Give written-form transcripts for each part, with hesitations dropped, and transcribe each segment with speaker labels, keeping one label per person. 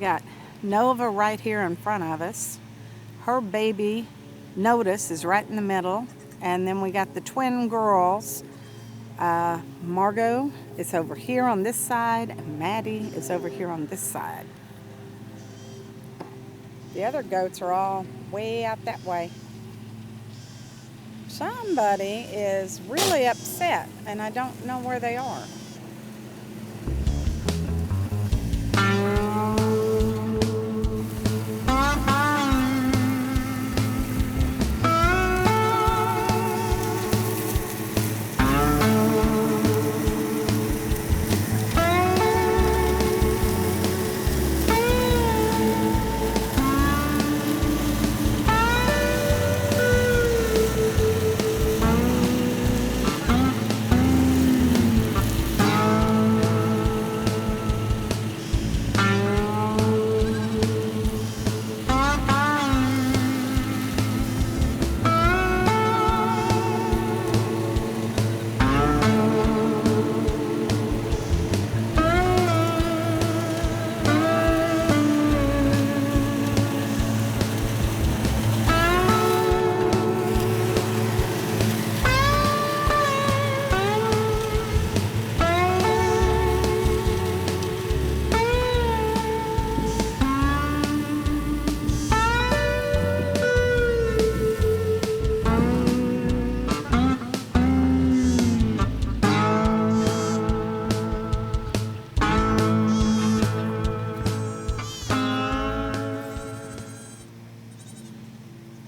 Speaker 1: got Nova right here in front of us. Her baby, Notice, is right in the middle. And then we got the twin girls. Margot is over here on this side, and Maddie is over here on this side. The other goats are all way out that way. Somebody is really upset, and I don't know where they are.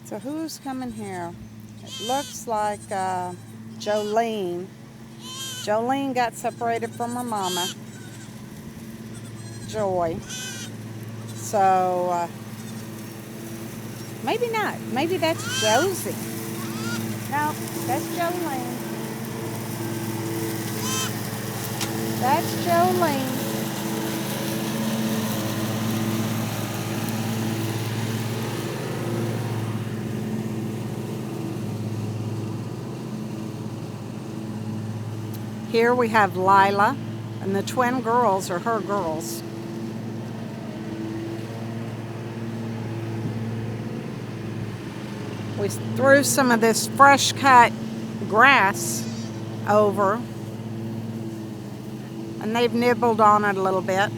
Speaker 1: So who's coming here? It looks like Jolene. Jolene got separated from her mama, Joy. So maybe not. Maybe that's Josie. No, that's Jolene. That's Jolene. Here we have Lila, and the twin girls are her girls. We threw some of this fresh cut grass over, and they've nibbled on it a little bit.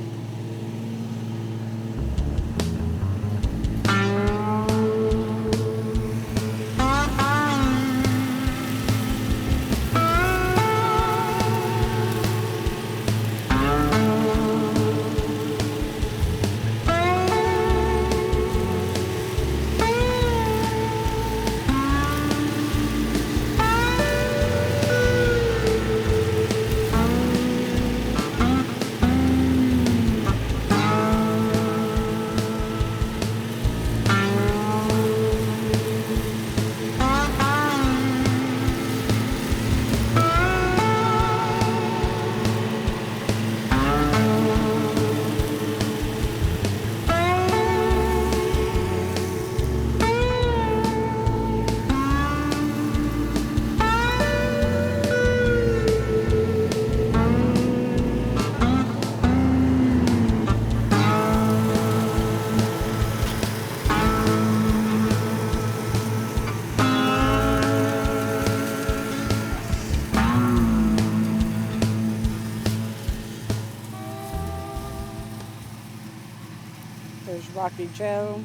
Speaker 1: There's Rocky Joe.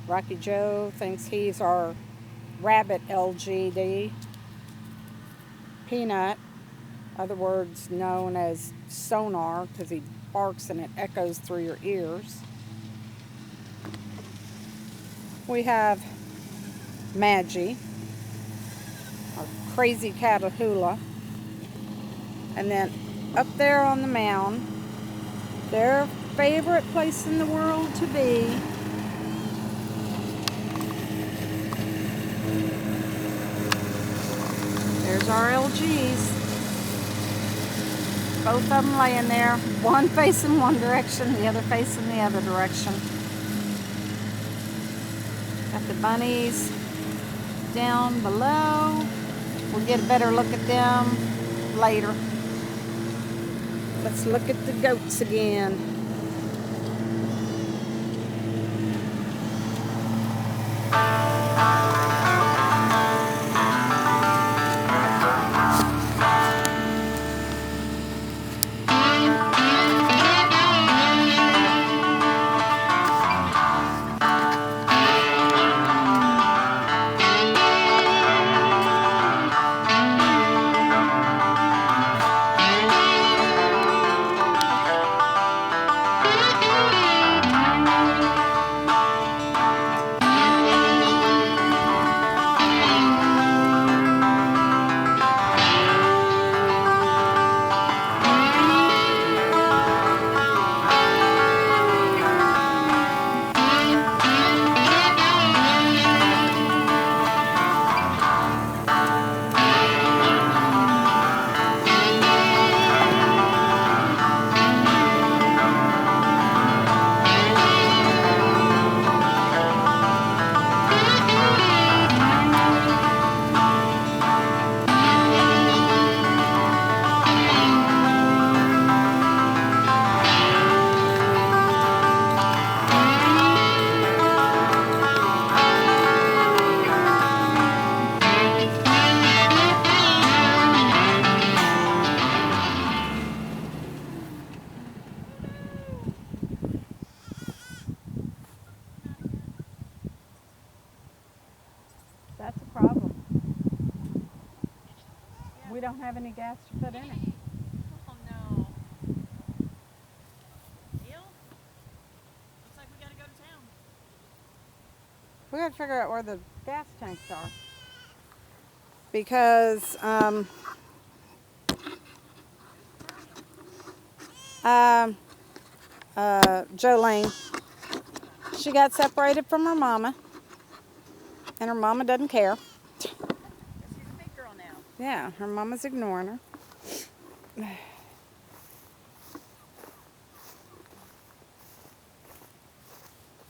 Speaker 1: Rocky Joe thinks he's our rabbit LGD. Peanut, other words known as sonar, because he barks and it echoes through your ears. We have Maggie, our crazy Catahoula. And then up there on the mound, their favorite place in the world to be, there's our LGs. Both of them laying there, one facing one direction, the other facing the other direction. Got the bunnies down below. We'll get a better look at them later. Let's look at the goats again. That's a problem. We don't have any gas to put in it.
Speaker 2: Oh no. Deal? Looks like we gotta go to town.
Speaker 1: We got to figure out where the gas tanks are. Because Jolene, she got separated from her mama, and her mama doesn't care.
Speaker 2: She's a big girl now.
Speaker 1: Yeah, her mama's ignoring her.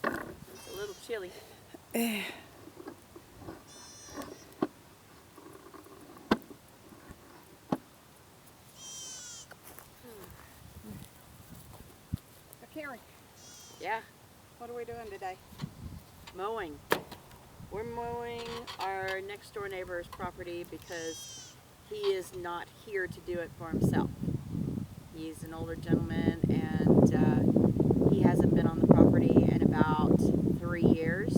Speaker 2: It's a little chilly.
Speaker 1: Carrie,
Speaker 2: Yeah,
Speaker 1: what are we doing today?
Speaker 2: mowing. We're mowing our next door neighbor's property because he is not here to do it for himself. He's an older gentleman and he hasn't been on the property in about 3 years.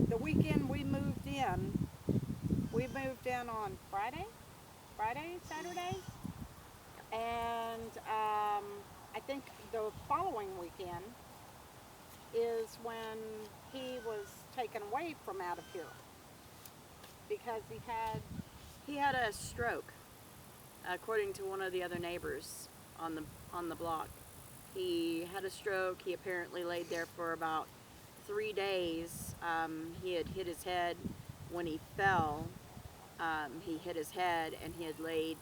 Speaker 1: The weekend we moved in on Friday, Saturday, and I think the following weekend is when he was taken away from out of here because
Speaker 2: He had a stroke, according to one of the other neighbors on the block. He had a stroke. He apparently laid there for about 3 days. He had hit his head when he fell. He hit his head, and he had laid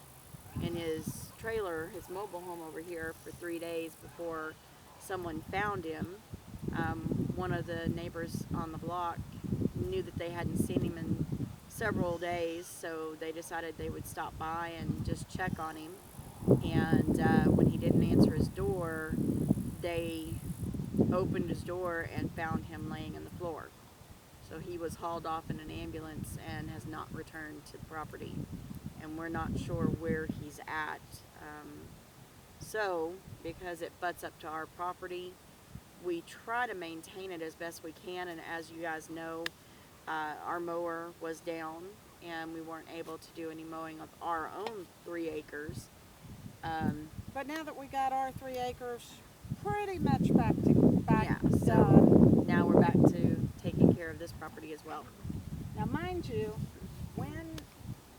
Speaker 2: in his trailer, his mobile home over here, for 3 days before someone found him. One of the neighbors on the block knew that they hadn't seen him in several days, so they decided they would stop by and just check on him. And when he didn't answer his door, they opened his door and found him laying in the floor. So he was hauled off in an ambulance and has not returned to the property. And we're not sure where he's at. So, because it butts up to our property, we try to maintain it as best we can. And as you guys know, our mower was down and we weren't able to do any mowing of our own 3 acres.
Speaker 1: but now that we got our 3 acres pretty much back
Speaker 2: Yeah, so
Speaker 1: done.
Speaker 2: now we're back to taking care of this property as well.
Speaker 1: Now mind you, when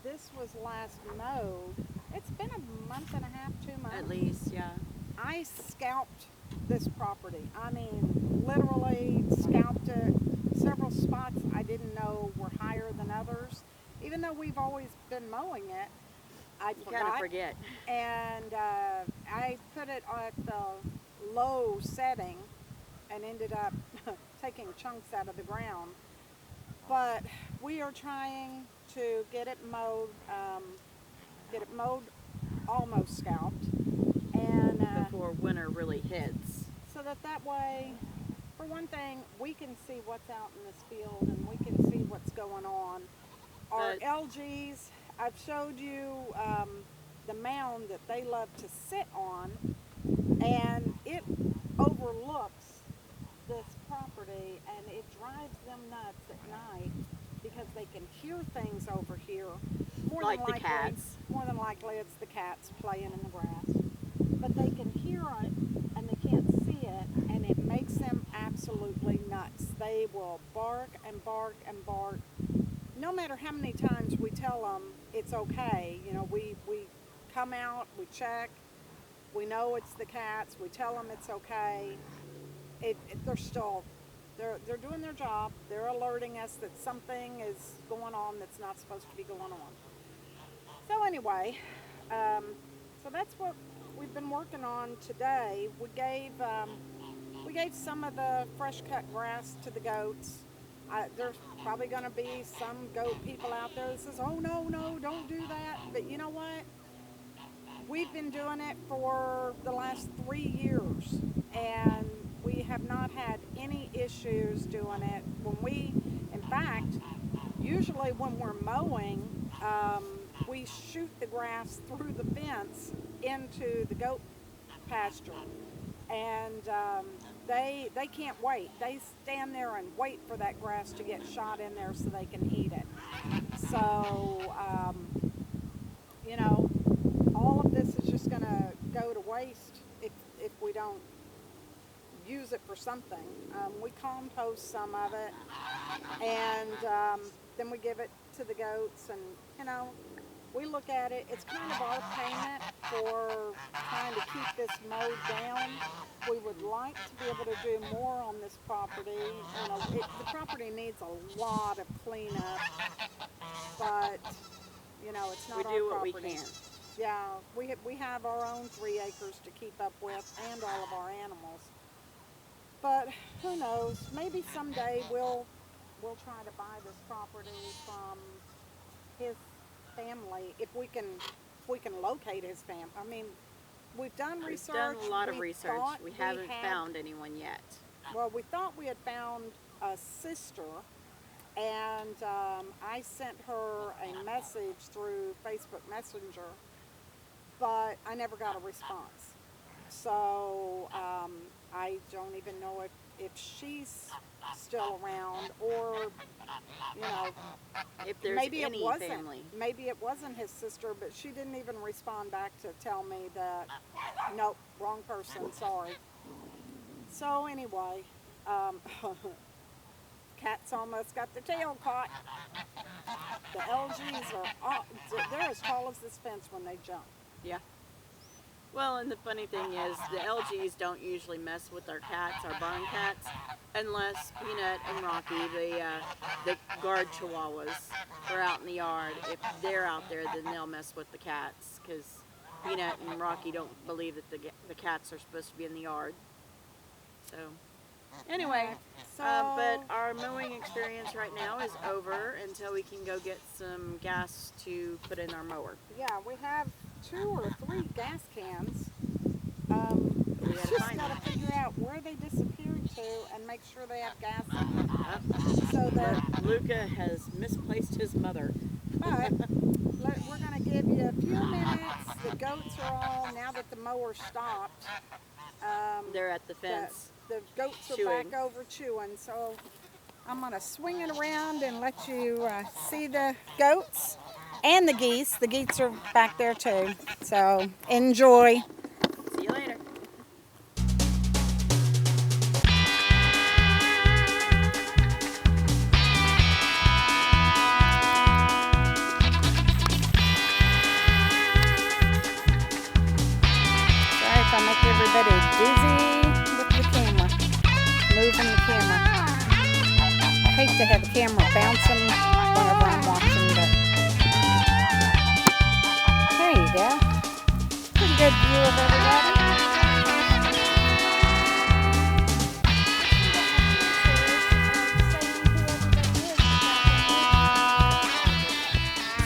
Speaker 1: this was last mowed, it's been a month and a half, 2 months.
Speaker 2: At least, yeah.
Speaker 1: I scalped this property. I mean, literally scalped it. Several spots I didn't know were higher than others. Even though we've always been mowing it, I
Speaker 2: You kind of forget.
Speaker 1: And I put it at the low setting and ended up taking chunks out of the ground. But we are trying to get it mowed almost scalped, and
Speaker 2: Before winter really hits.
Speaker 1: so that way, for one thing, we can see what's out in this field and we can see what's going on. Our
Speaker 2: But-
Speaker 1: LGs, I've showed you the mound that they love to sit on, and it overlooks this property, and it drives them nuts at night because they can hear things over here. More
Speaker 2: Like
Speaker 1: than
Speaker 2: the
Speaker 1: likely,
Speaker 2: cats.
Speaker 1: More than likely, it's the cats playing in the grass. But they can hear it, and they can't see it, and it they will bark and bark and bark. No matter how many times we tell them it's okay, you know, we come out, we check, we know it's the cats, we tell them it's okay. They're still, they're doing their job. They're alerting us that something is going on that's not supposed to be going on. So anyway, so that's what we've been working on today. We gave some of the fresh cut grass to the goats. There's probably going to be some goat people out there that says, oh no, don't do that. But you know what? We've been doing it for the last 3 years, and we have not had any issues doing it. In fact, usually when we're mowing, we shoot the grass through the fence into the goat pasture, and they can't wait. They stand there and wait for that grass to get shot in there so they can eat it. So, you know, all of this is just going to go to waste if we don't use it for something. We compost some of it, and then we give it to the goats, and you know, we look at it, it's kind of our payment for trying to keep this mowed down. We would like to be able to do more on this property. You know, the property needs a lot of cleanup, but you know, it's not our property.
Speaker 2: We do what we can.
Speaker 1: Yeah, we have our own 3 acres to keep up with, and all of our animals. But who knows? Maybe someday we'll try to buy this property from his family if we can locate his family. I mean, we've done research.
Speaker 2: We've done a lot of research. We haven't found anyone yet.
Speaker 1: Well, we thought we had found a sister, and I sent her a message through Facebook Messenger, but I never got a response. So I don't even know if she's still around, or you know,
Speaker 2: if there's
Speaker 1: maybe
Speaker 2: any
Speaker 1: it wasn't.
Speaker 2: family.
Speaker 1: Maybe it wasn't his sister, but she didn't even respond back to tell me that, nope, wrong person, sorry. So anyway, cat's almost got their tail caught. The LGs they're as tall as this fence when they jump.
Speaker 2: Yeah. Well, and the funny thing is, the LGs don't usually mess with our cats, our barn cats, unless Peanut and Rocky, the guard chihuahuas, are out in the yard. If they're out there, then they'll mess with the cats, because Peanut and Rocky don't believe that the cats are supposed to be in the yard. So, anyway, but our mowing experience right now is over until we can go get some gas to put in our mower.
Speaker 1: Yeah, we have 2 or 3 gas cans.
Speaker 2: We
Speaker 1: just got to figure out where they disappeared to and make sure they have gas in them. So that
Speaker 2: Luca has misplaced his mother.
Speaker 1: But we're going to give you a few minutes. The goats are all, now that the mower stopped,
Speaker 2: They're at the fence.
Speaker 1: The goats are
Speaker 2: chewing.
Speaker 1: back over chewing. So I'm going to swing it around and let you see the goats and the geese. The geese are back there too. So enjoy.
Speaker 2: See you later.
Speaker 1: Sorry if I make everybody dizzy with the camera, moving the camera. I hate to have the camera bouncing whenever I'm watching, but there you go. Pretty good view of everybody.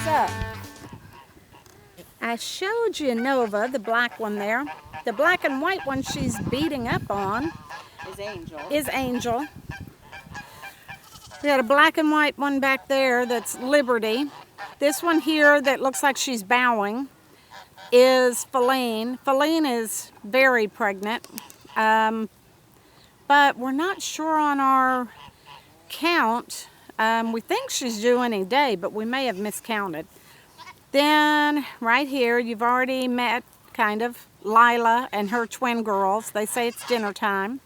Speaker 1: So, I showed you Nova, the black one there. The black and white one she's beating up on is Angel. We got a black and white one back there that's Liberty. This one here that looks like she's bowing is Feline. Feline is very pregnant, but we're not sure on our count. We think she's due any day, but we may have miscounted. Then right here, you've already met kind of Lila and her twin girls. They say it's dinner time.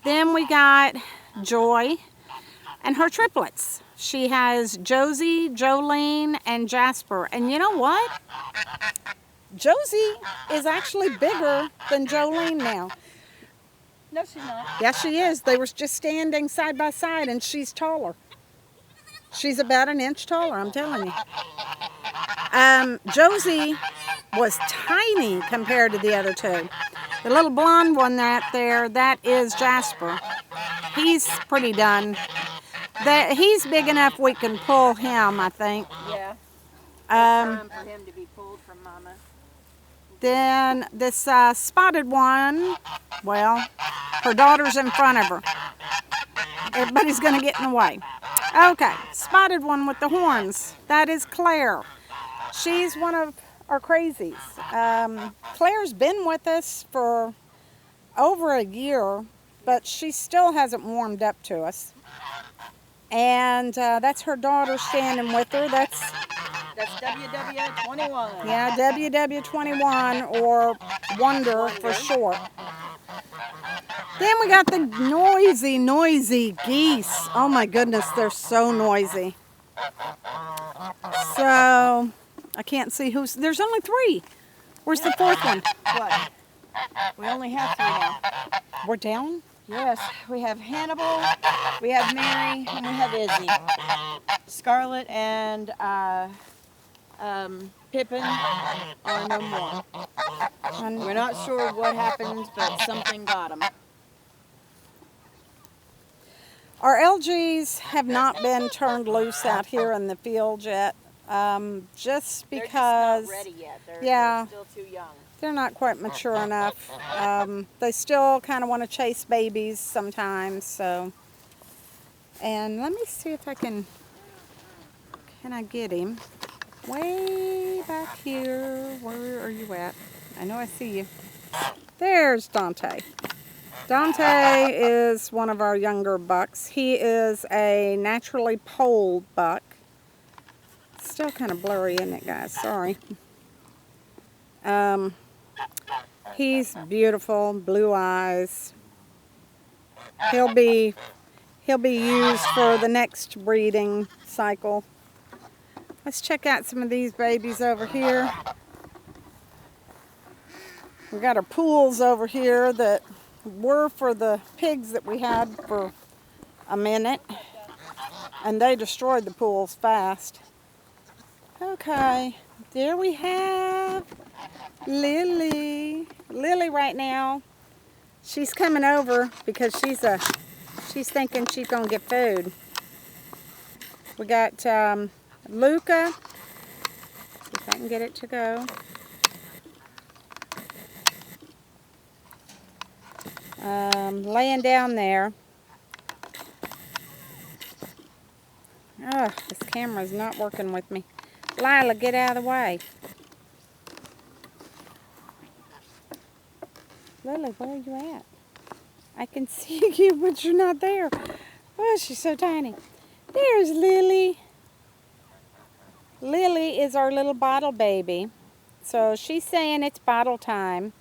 Speaker 1: Then we got Joy, and her triplets. She has Josie, Jolene, and Jasper. And you know what? Josie is actually bigger than Jolene now.
Speaker 2: No, she's not.
Speaker 1: Yes, she is. They were just standing side by side, and she's taller. She's about an inch taller, I'm telling you. Josie was tiny compared to the other two. The little blonde one there, that is Jasper. He's pretty done. He's big enough we can pull him, I think.
Speaker 2: Yeah. It's time for him to be pulled from Mama.
Speaker 1: Then this spotted one, well, her daughter's in front of her. Everybody's going to get in the way. Okay, spotted one with the horns. That is Claire. She's one of our crazies. Claire's been with us for over a year, but she still hasn't warmed up to us. And that's her daughter standing with her. That's
Speaker 2: WW21.
Speaker 1: Yeah, WW21, or Wonder for short. Then we got the noisy geese. Oh my goodness, they're so noisy. So, I can't see there's only 3. Where's the 4th one?
Speaker 2: What? We only have 3 now.
Speaker 1: We're down?
Speaker 2: Yes, we have Hannibal, we have Mary, and we have Izzy. Scarlet and Pippin are no more. We're not sure what happened, but something got them.
Speaker 1: Our LGs have not been turned loose out here in the field yet, just because
Speaker 2: They're just not ready yet. They're still too young.
Speaker 1: They're not quite mature enough. They still kind of want to chase babies sometimes, so. And let me see if I can I get him? Way back here. Where are you at? I know I see you. There's Dante. Dante is one of our younger bucks. He is a naturally polled buck. Still kind of blurry, isn't it, guys? Sorry. He's beautiful, blue eyes. He'll be used for the next breeding cycle. Let's check out some of these babies over here. We got our pools over here that were for the pigs that we had for a minute, and they destroyed the pools fast. Okay, there we have Lily. Lily right now, she's coming over because she's thinking she's gonna get food. We got Luca. See if I can get it to go. Laying down there. Oh, this camera's not working with me. Lila, get out of the way. Lily, where are you at? I can see you, but you're not there. Oh, she's so tiny. There's Lily. Lily is our little bottle baby. So she's saying it's bottle time,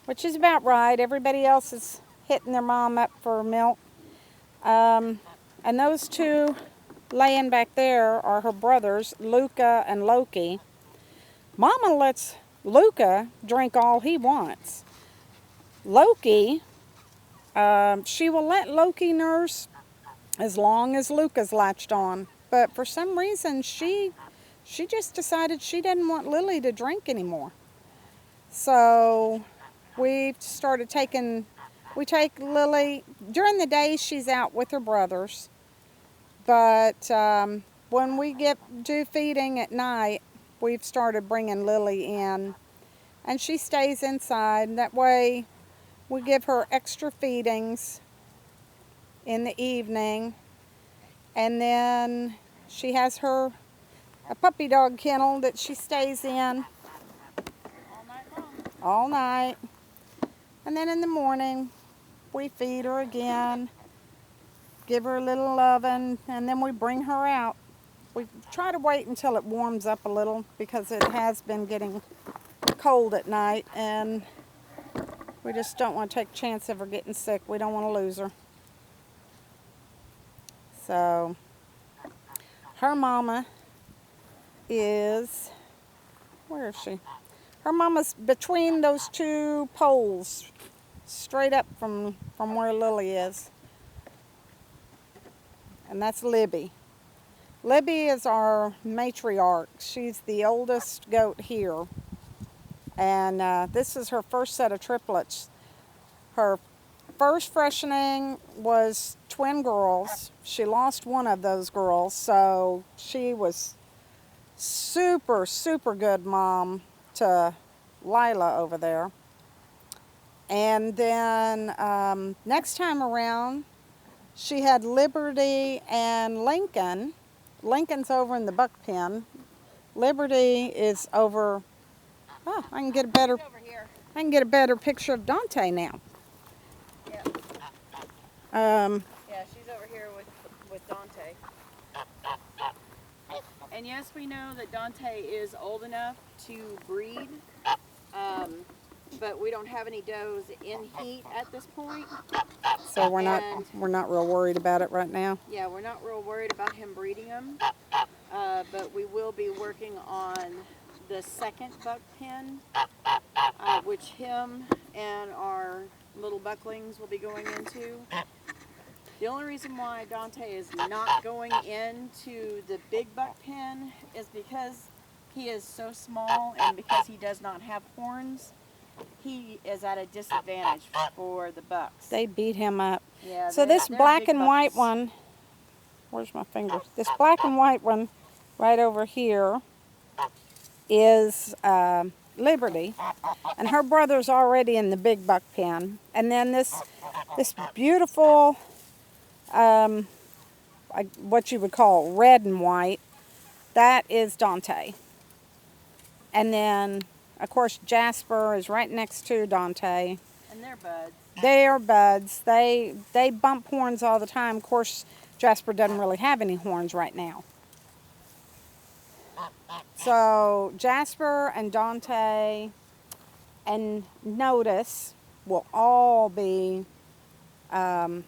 Speaker 1: which is about right. Everybody else is hitting their mom up for milk. And those two laying back there are her brothers, Luca and Loki. Mama lets Luca drink all he wants. Loki, she will let Loki nurse as long as Luca's latched on. But for some reason, she just decided she didn't want Lily to drink anymore. So we take Lily, during the day she's out with her brothers. But when we do feeding at night, we've started bringing Lily in. And she stays inside. That way we give her extra feedings in the evening. And then she has a puppy dog kennel that she stays in
Speaker 2: All night long.
Speaker 1: all night. And then in the morning, we feed her again, give her a little loving, and then we bring her out. We try to wait until it warms up a little because it has been getting cold at night, and we just don't want to take a chance of her getting sick. We don't want to lose her. So her mama is, where is she? Her mama's between those two poles, straight up from where Lily is. And that's Libby. Libby is our matriarch. She's the oldest goat here. And this is her first set of triplets. Her first freshening was twin girls. She lost one of those girls, so she was super, super good mom to Lila over there. And then next time around, she had Liberty and Lincoln. Lincoln's over in the buck pen. Liberty is over. Oh, I can get a better.
Speaker 2: Over here.
Speaker 1: I can get a better picture of Dante now.
Speaker 2: Yeah. Yeah, she's over here with Dante. And yes, we know that Dante is old enough to breed, but we don't have any does in heat at this point.
Speaker 1: So we're not real worried about it right now.
Speaker 2: Yeah, we're not real worried about him breeding them, but we will be working on the second buck pen, which him and our little bucklings will be going into. The only reason why Dante is not going into the big buck pen is because he is so small, and because he does not have horns, he is at a disadvantage for the bucks.
Speaker 1: They beat him up.
Speaker 2: Yeah,
Speaker 1: So this
Speaker 2: they're
Speaker 1: black
Speaker 2: big
Speaker 1: and white
Speaker 2: bucks.
Speaker 1: one, where's my finger? This black and white one right over here is Liberty, and her brother's already in the big buck pen. And then this beautiful, what you would call red and white, that is Dante. And then, of course, Jasper is right next to Dante.
Speaker 2: And they're buds.
Speaker 1: They are buds. They bump horns all the time. Of course, Jasper doesn't really have any horns right now. So Jasper and Dante and Notice will all be going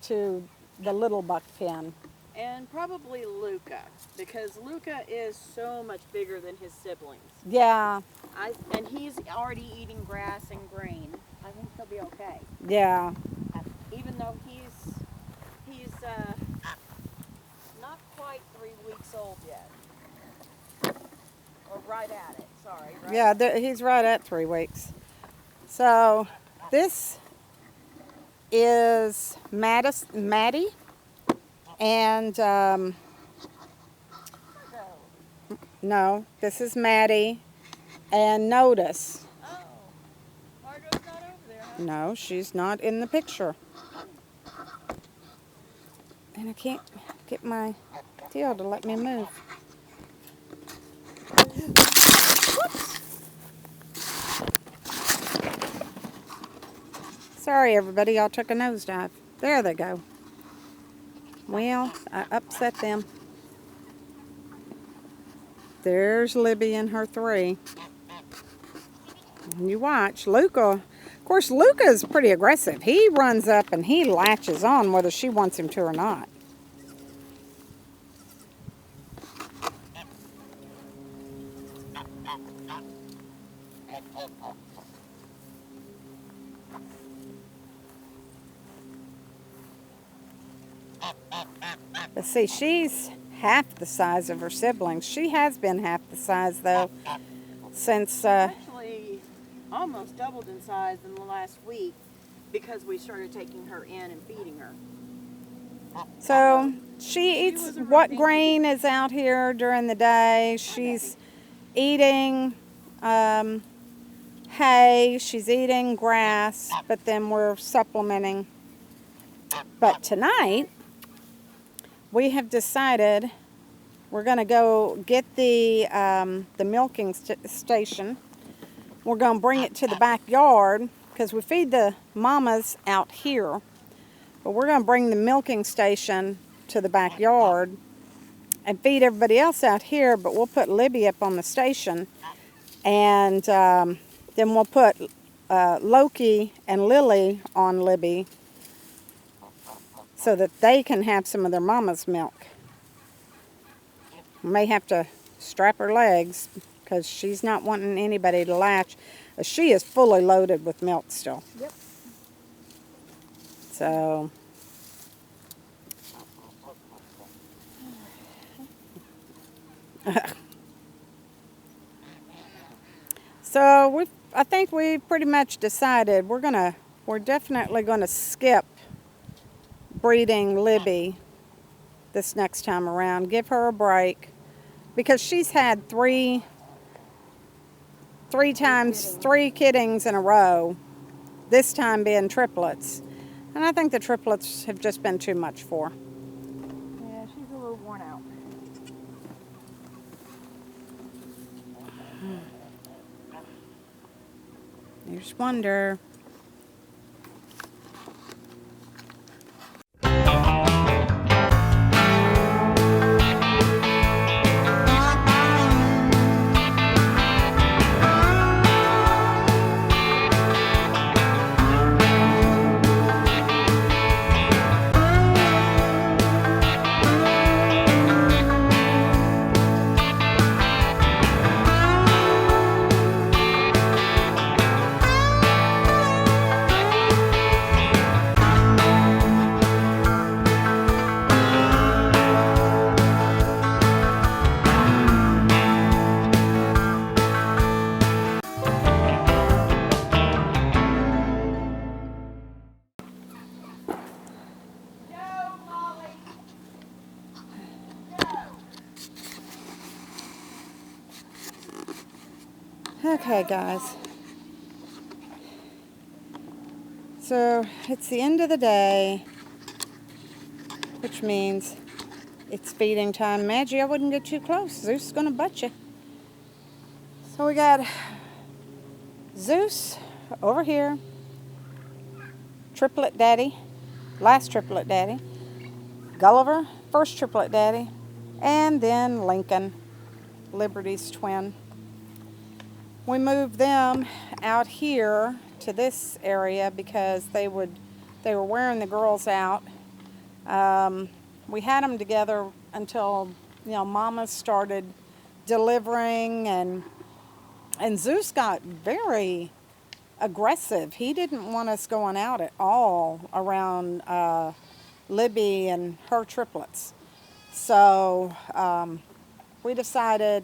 Speaker 1: to the little buck pen.
Speaker 2: And probably Luca, because Luca is so much bigger than his siblings.
Speaker 1: Yeah,
Speaker 2: And he's already eating grass and grain. I think he'll be okay.
Speaker 1: yeah.
Speaker 2: Even though he's not quite 3 weeks old yet. Or right at it, sorry. Right
Speaker 1: Yeah, he's right at 3 weeks. So this is Maddie. And no, this is Maddie. And Notice.
Speaker 2: Oh, Margot's not over there, huh?
Speaker 1: No, she's not in the picture. And I can't get my deal to let me move. Whoops. Sorry, everybody. Y'all took a nosedive. There they go. Well, I upset them. There's Libby and her 3. And you watch. Luca, of course, Luca is pretty aggressive. He runs up and he latches on whether she wants him to or not. But see, she's half the size of her siblings. She has been half the size, though, since...
Speaker 2: Actually, almost doubled in size in the last week because we started taking her in and feeding her.
Speaker 1: So she eats what grain is out here during the day. She's eating hay. She's eating grass, but then we're supplementing. But tonight, we have decided we're going to go get the milking station. We're going to bring it to the backyard because we feed the mamas out here. But we're going to bring the milking station to the backyard and feed everybody else out here, but we'll put Libby up on the station. And then we'll put Loki and Lily on Libby. so that they can have some of their mama's milk. May have to strap her legs because she's not wanting anybody to latch. She is fully loaded with milk still.
Speaker 2: Yep.
Speaker 1: So, I think we pretty much decided we're definitely gonna skip breeding Libby this next time around. Give her a break because she's had three kiddings in a row. This time being triplets, and I think the triplets have just been too much for her.
Speaker 2: Yeah, she's a little worn out.
Speaker 1: You just wonder. Okay, guys. So it's the end of the day, which means it's feeding time. Maggie, I wouldn't get too close. Zeus is gonna butt you. So we got Zeus over here, triplet daddy, last triplet daddy, Gulliver, first triplet daddy, and then Lincoln, Liberty's twin. We moved them out here to this area because they were wearing the girls out. We had them together until Mama started delivering, and Zeus got very aggressive. He didn't want us going out at all around Libby and her triplets. So we decided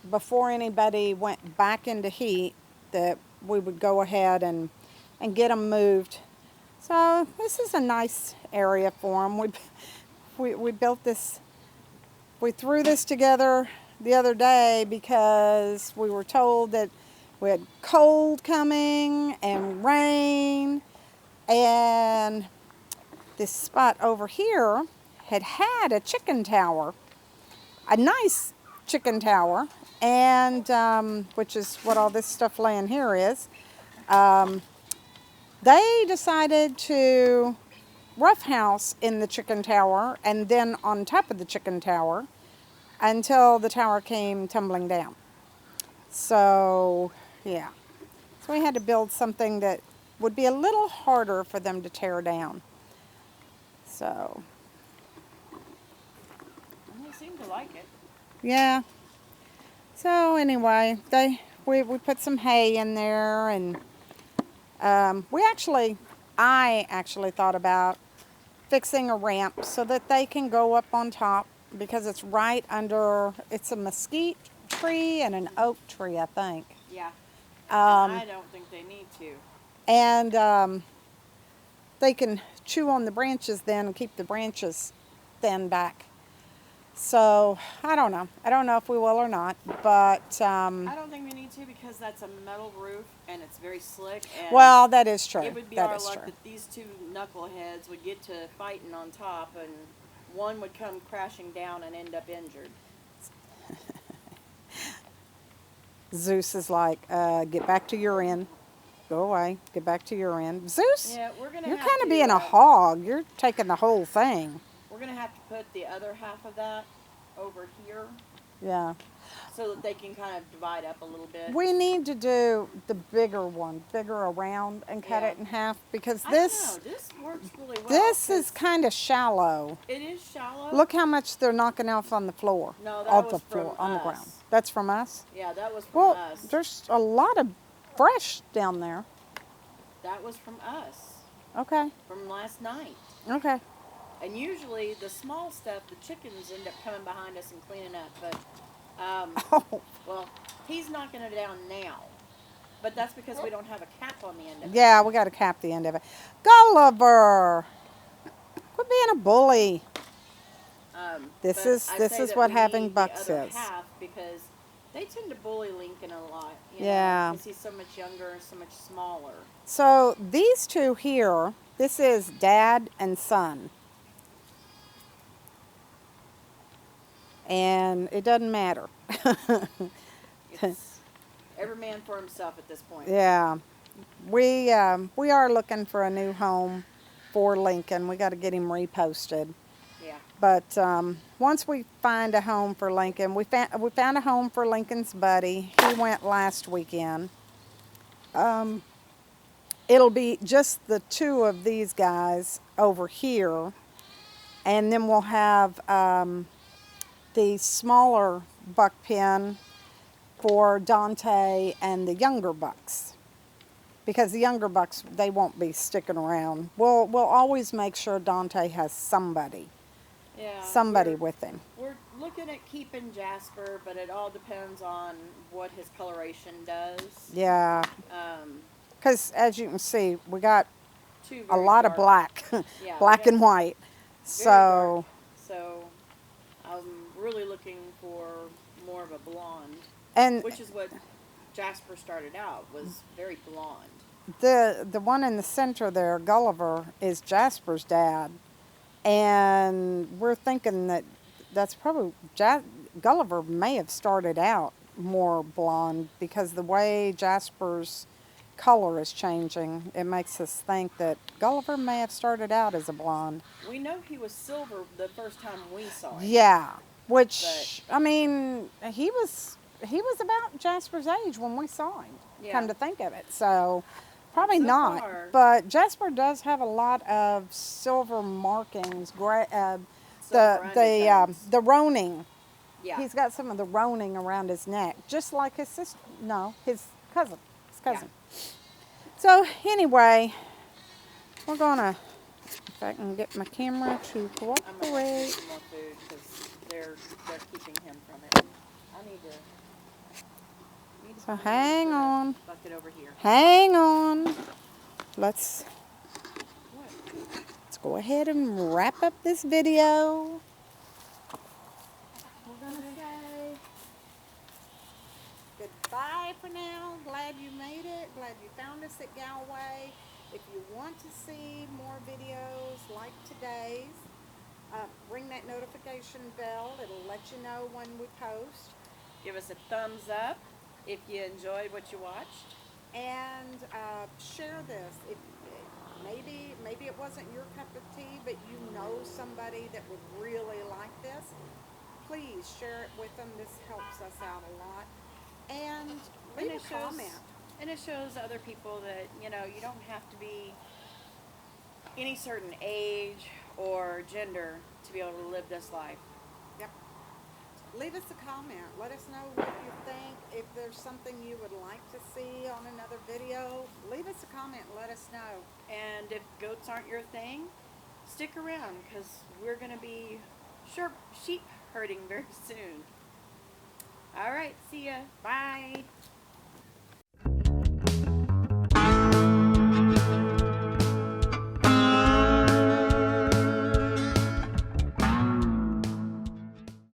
Speaker 1: before anybody went back into heat that we would go ahead and get them moved. So this is a nice area for them. We built this, we threw this together the other day because we were told that we had cold coming and rain, and this spot over here had a chicken tower, a nice chicken tower, and which is what all this stuff laying here is. They decided to roughhouse in the chicken tower and then on top of the chicken tower until the tower came tumbling down. So yeah, so we had to build something that would be a little harder for them to tear down. So
Speaker 2: They seem to like it.
Speaker 1: yeah. So anyway, we put some hay in there, and I actually thought about fixing a ramp so that they can go up on top, because it's right under, it's a mesquite tree and an oak tree, I think.
Speaker 2: Yeah. I don't think they need to.
Speaker 1: And they can chew on the branches then and keep the branches thin back. So I don't know. I don't know if we will or not, but
Speaker 2: I don't think we need to, because that's a metal roof and it's very slick. And
Speaker 1: well, that is true.
Speaker 2: it would be
Speaker 1: That
Speaker 2: our
Speaker 1: is
Speaker 2: luck
Speaker 1: true.
Speaker 2: that these two knuckleheads would get to fighting on top, and one would come crashing down and end up injured.
Speaker 1: Zeus is like, get back to your end. Go away. Get back to your end. Zeus,
Speaker 2: Yeah, we're gonna.
Speaker 1: you're
Speaker 2: have
Speaker 1: kind of
Speaker 2: to,
Speaker 1: being a hog. You're taking the whole thing.
Speaker 2: We're gonna have to put the other half of that over here.
Speaker 1: Yeah.
Speaker 2: so that they can kind of divide up a little bit.
Speaker 1: We need to do the bigger one, bigger around, and cut
Speaker 2: Yeah.
Speaker 1: it in half because
Speaker 2: I don't
Speaker 1: this
Speaker 2: know. This works really well.
Speaker 1: this is
Speaker 2: 'cause
Speaker 1: kind of shallow.
Speaker 2: it is shallow.
Speaker 1: Look how much they're knocking off on the floor.
Speaker 2: No, that
Speaker 1: off
Speaker 2: was
Speaker 1: the floor,
Speaker 2: from
Speaker 1: on the
Speaker 2: us.
Speaker 1: ground. That's from us.
Speaker 2: Yeah, that was from
Speaker 1: Well,
Speaker 2: us.
Speaker 1: there's a lot of fresh down there.
Speaker 2: That was from us
Speaker 1: Okay.
Speaker 2: from last night.
Speaker 1: Okay.
Speaker 2: And usually the small stuff, the chickens end up coming behind us and cleaning up. But,
Speaker 1: Oh.
Speaker 2: well, he's knocking it down now. But that's because we don't have a cap on the end of it.
Speaker 1: Yeah, we got to cap the end of it. Gulliver, quit being a bully. This
Speaker 2: But
Speaker 1: is
Speaker 2: I
Speaker 1: this
Speaker 2: say
Speaker 1: is
Speaker 2: that
Speaker 1: what
Speaker 2: we
Speaker 1: having
Speaker 2: need
Speaker 1: bucks
Speaker 2: the other
Speaker 1: is.
Speaker 2: half because they tend to bully Lincoln a lot.
Speaker 1: Yeah.
Speaker 2: Because he's so much younger and so much smaller.
Speaker 1: So these two here, this is dad and son. And it doesn't matter.
Speaker 2: It's every man for himself at this point.
Speaker 1: Yeah. We are looking for a new home for Lincoln. We got to get him reposted.
Speaker 2: Yeah.
Speaker 1: But once we find a home for Lincoln, we found a home for Lincoln's buddy. He went last weekend. It'll be just the two of these guys over here, and then we'll have the smaller buck pen for Dante and the younger bucks. Because the younger bucks, they won't be sticking around. We'll always make sure Dante has somebody
Speaker 2: Yeah.
Speaker 1: with him.
Speaker 2: We're looking at keeping Jasper, but it all depends on what his coloration does.
Speaker 1: Yeah, because as you can see, we got
Speaker 2: Two
Speaker 1: a
Speaker 2: very
Speaker 1: lot of
Speaker 2: dark-
Speaker 1: black,
Speaker 2: Yeah,
Speaker 1: black
Speaker 2: we
Speaker 1: and
Speaker 2: got
Speaker 1: white.
Speaker 2: very
Speaker 1: So,
Speaker 2: dark. So I'm really looking for more of a blonde,
Speaker 1: and
Speaker 2: which is what Jasper started out, was very blonde.
Speaker 1: the one in the center there, Gulliver, is Jasper's dad, and we're thinking that that's probably Gulliver may have started out more blonde because the way Jasper's color is changing, it makes us think that Gulliver may have started out as a blonde.
Speaker 2: We know he was silver the first time we saw him.
Speaker 1: Yeah, which I mean, he was about Jasper's age when we saw him.
Speaker 2: Yeah.
Speaker 1: Come to think of it, so probably
Speaker 2: So
Speaker 1: not.
Speaker 2: far.
Speaker 1: But Jasper does have a lot of silver markings.
Speaker 2: Silver undertones.
Speaker 1: The roning.
Speaker 2: Yeah.
Speaker 1: He's got some of the roning around his neck, just like his sister. No, his cousin. So anyway, we're gonna, if I can get my camera to
Speaker 2: I'm gonna get
Speaker 1: cooperate.
Speaker 2: some more food because they're keeping him from it. I need to
Speaker 1: So
Speaker 2: find
Speaker 1: hang
Speaker 2: the
Speaker 1: on,
Speaker 2: bucket over here.
Speaker 1: hang on. Let's
Speaker 2: What?
Speaker 1: go ahead and wrap up this video.
Speaker 2: We're gonna say
Speaker 1: Goodbye for now. Glad you made it. Glad you found us at Galway. If you want to see more videos like today's, ring that notification bell. It'll let you know when we post.
Speaker 2: give us a thumbs up if you enjoyed what you watched.
Speaker 1: And share this. If maybe it wasn't your cup of tea, but you know somebody that would really like this, please share it with them. This helps us out a lot. And leave a comment.
Speaker 2: And it shows other people that, you don't have to be any certain age or gender to be able to live this life.
Speaker 1: Yep. Leave us a comment. Let us know what you think. If there's something you would like to see on another video, leave us a comment and let us know.
Speaker 2: And if goats aren't your thing, stick around because we're going to be sheep herding very soon. All right, see ya. Bye.